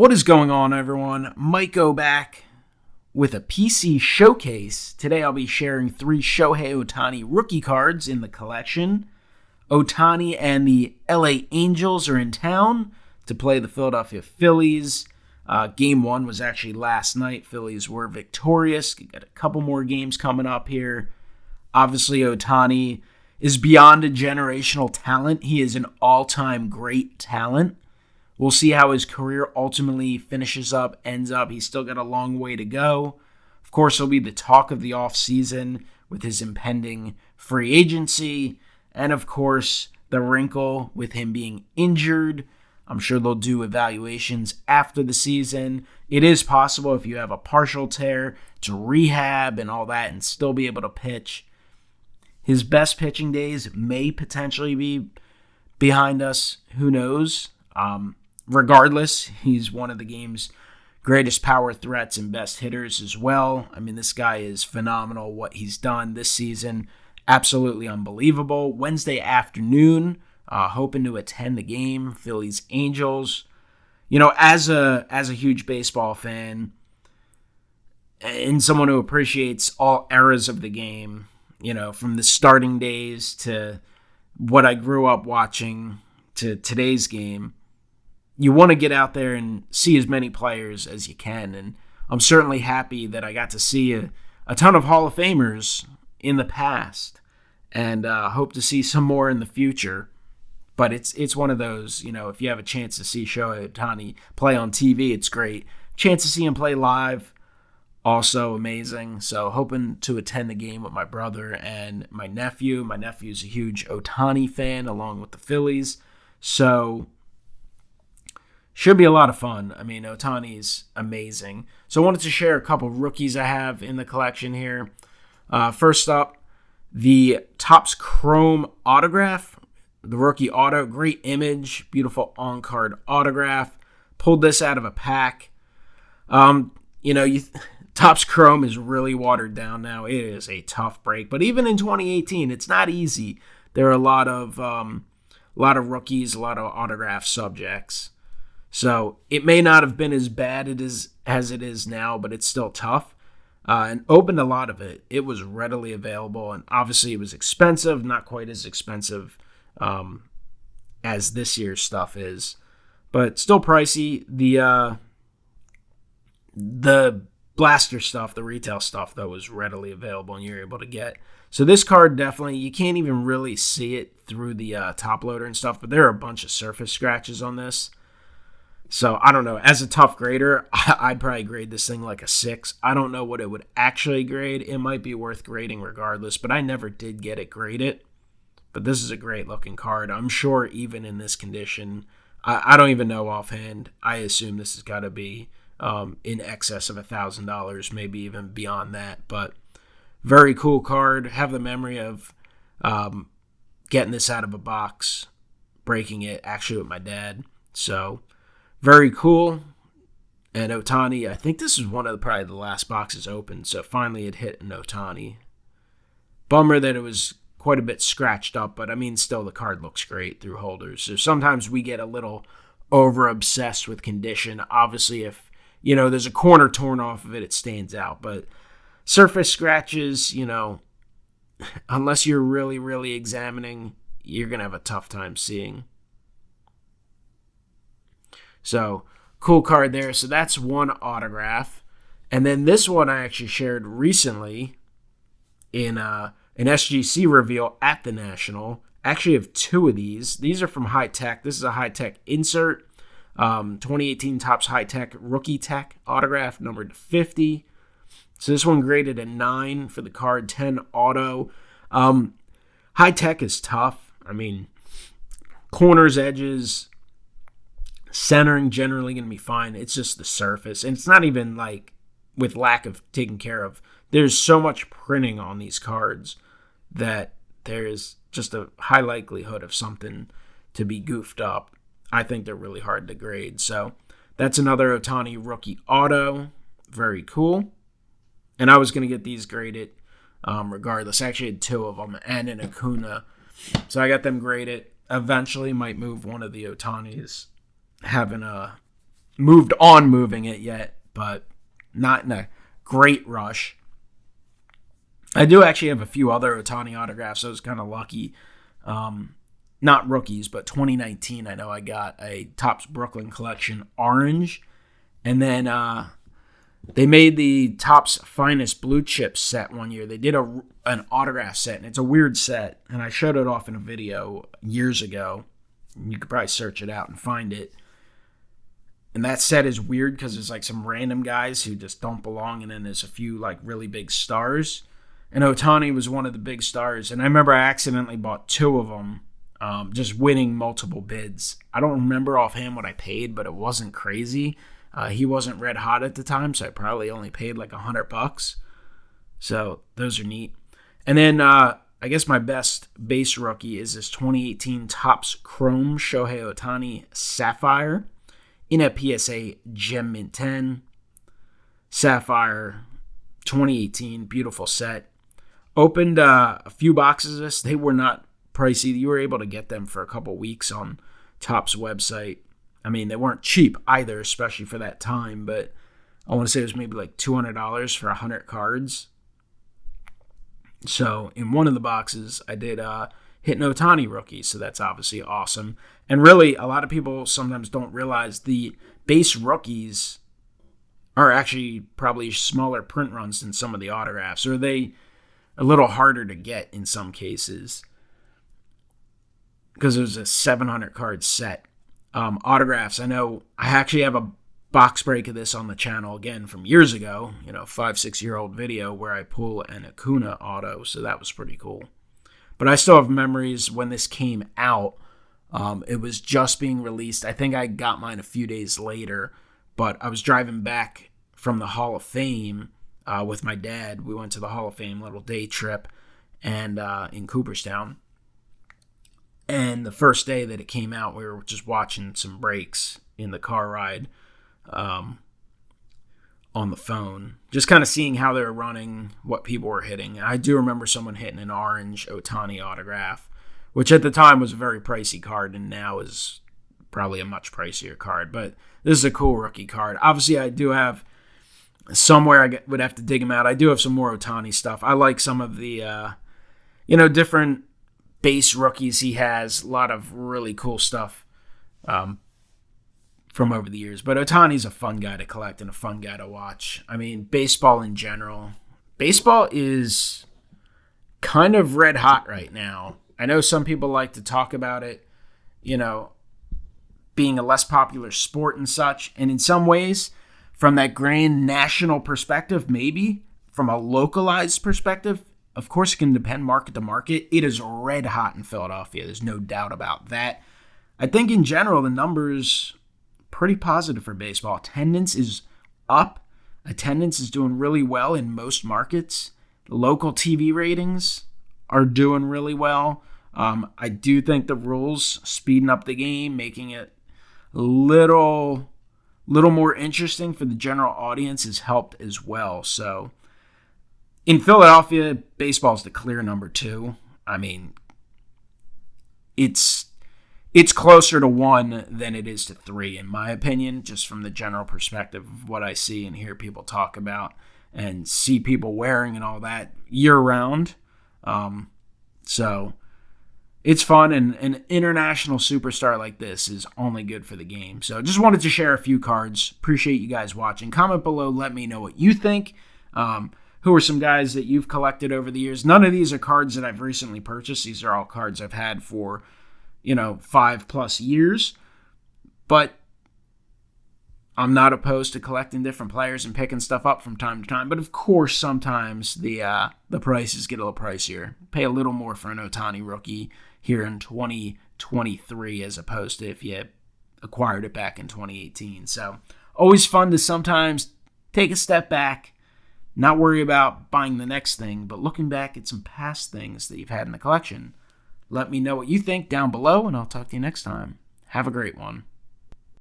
What is going on, everyone? MikeO back with a PC showcase. Today I'll be sharing 3 Shohei Ohtani rookie cards in the collection. Ohtani and the LA Angels are in town to play the Philadelphia Phillies. Game 1 was actually last night. Phillies were victorious. Got a couple more games coming up here. Obviously, Ohtani is beyond a generational talent. He is an all-time great talent. We'll see how his career ultimately finishes up, ends up. He's still got a long way to go. Of course, he'll be the talk of the offseason with his impending free agency. And of course, the wrinkle with him being injured. I'm sure they'll do evaluations after the season. It is possible if you have a partial tear to rehab and all that and still be able to pitch. His best pitching days may potentially be behind us. Who knows? Regardless, he's one of the game's greatest power threats and best hitters as well. I mean, this guy is phenomenal. What he's done this season, absolutely unbelievable. Wednesday afternoon, hoping to attend the game, Phillies Angels. You know, as a huge baseball fan and someone who appreciates all eras of the game, you know, from the starting days to what I grew up watching to today's game, you want to get out there and see as many players as you can. And I'm certainly happy that I got to see a ton of Hall of Famers in the past and hope to see some more in the future. But it's one of those, you know, if you have a chance to see Shohei Ohtani play on TV, it's great. Chance to see him play live, also amazing. So hoping to attend the game with my brother and my nephew. My nephew's a huge Ohtani fan along with the Phillies. So should be a lot of fun. I mean, Ohtani's amazing. So I wanted to share a couple rookies I have in the collection here. First up, the Topps Chrome autograph. The rookie auto, great image, beautiful on-card autograph. Pulled this out of a pack. Topps Chrome is really watered down now. It is a tough break, but even in 2018, it's not easy. There are a lot of rookies, a lot of autograph subjects. So it may not have been as bad as it is now, but it's still tough. And opened a lot of it. It was readily available, and obviously it was expensive, not quite as expensive as this year's stuff is, but still pricey. The blaster stuff, the retail stuff, though, was readily available and you're able to get. So this card definitely, you can't even really see it through the top loader and stuff, but there are a bunch of surface scratches on this. So I don't know. As a tough grader, I'd probably grade this thing like a 6. I don't know what it would actually grade. It might be worth grading regardless, but I never did get it graded. But this is a great looking card. I'm sure even in this condition, I don't even know offhand. I assume this has got to be in excess of $1,000, maybe even beyond that. But very cool card. Have the memory of getting this out of a box, breaking it actually with my dad. So very cool. And Ohtani, I think this is one of probably the last boxes open, so finally it hit an Ohtani. Bummer that it was quite a bit scratched up, but I mean, still the card looks great through holders. So sometimes we get a little over-obsessed with condition. Obviously, if, you know, there's a corner torn off of it, it stands out. But surface scratches, you know, unless you're really, really examining, you're going to have a tough time seeing. So, cool card there. So that's one autograph. And then this one I actually shared recently in an SGC reveal at the National. Actually have 2 of these. These are from High Tech. This is a High Tech insert. 2018 Topps High Tech Rookie Tech autograph, numbered to 50. So this one graded a 9 for the card, 10 auto. High Tech is tough. I mean, corners, edges, centering generally going to be fine. It's just the surface. And it's not even like with lack of taking care of. There's so much printing on these cards that there is just a high likelihood of something to be goofed up. I think they're really hard to grade. So that's another Ohtani rookie auto. Very cool. And I was going to get these graded regardless. I actually had 2 of them and an Acuna. So I got them graded. Eventually might move one of the Ohtanis having moved on moving it yet, but not in a great rush. I do actually have a few other Ohtani autographs. I was kind of lucky. Not rookies, but 2019, I know I got a Topps Brooklyn Collection orange. And then they made the Topps Finest Blue Chip set one year. They did an autograph set, and it's a weird set. And I showed it off in a video years ago. You could probably search it out and find it. And that set is weird because there's like some random guys who just don't belong, and then there's a few like really big stars. And Ohtani was one of the big stars. And I remember I accidentally bought two of them, just winning multiple bids. I don't remember offhand what I paid, but it wasn't crazy. He wasn't red hot at the time, so I probably only paid like $100. So those are neat. And then I guess my best base rookie is this 2018 Topps Chrome Shohei Ohtani Sapphire in a PSA Gem Mint 10. Sapphire 2018, beautiful set. Opened a few boxes of this. They were not pricey. You were able to get them for a couple weeks on Topps website. I mean, they weren't cheap either, especially for that time, but I want to say it was maybe like $200 for 100 cards. So in one of the boxes, I did hit an Ohtani rookie, so that's obviously awesome. And really, a lot of people sometimes don't realize the base rookies are actually probably smaller print runs than some of the autographs, or they a little harder to get in some cases because it was a 700 card set. Autographs, I know I actually have a box break of this on the channel again from years ago, 5-6-year-old video where I pull an Acuna auto, so that was pretty cool. But I still have memories when this came out. It was just being released. I think I got mine a few days later, but I was driving back from the Hall of Fame with my dad. We went to the Hall of Fame little day trip and in Cooperstown. And the first day that it came out, we were just watching some breaks in the car ride on the phone, just kind of seeing how they were running, what people were hitting. And I do remember someone hitting an orange Ohtani autograph, which at the time was a very pricey card and now is probably a much pricier card. But this is a cool rookie card. Obviously, I do have somewhere I would have to dig them out. I do have some more Ohtani stuff. I like some of the, different base rookies he has. A lot of really cool stuff from over the years. But Ohtani's a fun guy to collect and a fun guy to watch. I mean, baseball in general. Baseball is kind of red hot right now. I know some people like to talk about it, being a less popular sport and such. And in some ways, from that grand national perspective, maybe. From a localized perspective, of course, it can depend market to market. It is red hot in Philadelphia. There's no doubt about that. I think in general, the numbers pretty positive for baseball. Attendance is up. Attendance is doing really well in most markets. Local TV ratings are doing really well. I do think the rules speeding up the game, making it a little more interesting for the general audience has helped as well. So in Philadelphia, baseball is the clear number 2. I mean, it's closer to 1 than it is to 3, in my opinion, just from the general perspective of what I see and hear people talk about and see people wearing and all that year-round. So it's fun, and an international superstar like this is only good for the game. So just wanted to share a few cards. Appreciate you guys watching. Comment below. Let me know what you think. Who are some guys that you've collected over the years? None of these are cards that I've recently purchased. These are all cards I've had for 5+ years. But I'm not opposed to collecting different players and picking stuff up from time to time. But of course, sometimes the prices get a little pricier. Pay a little more for an Ohtani rookie here in 2023 as opposed to if you acquired it back in 2018. So always fun to sometimes take a step back, not worry about buying the next thing, but looking back at some past things that you've had in the collection. Let me know what you think down below, and I'll talk to you next time. Have a great one.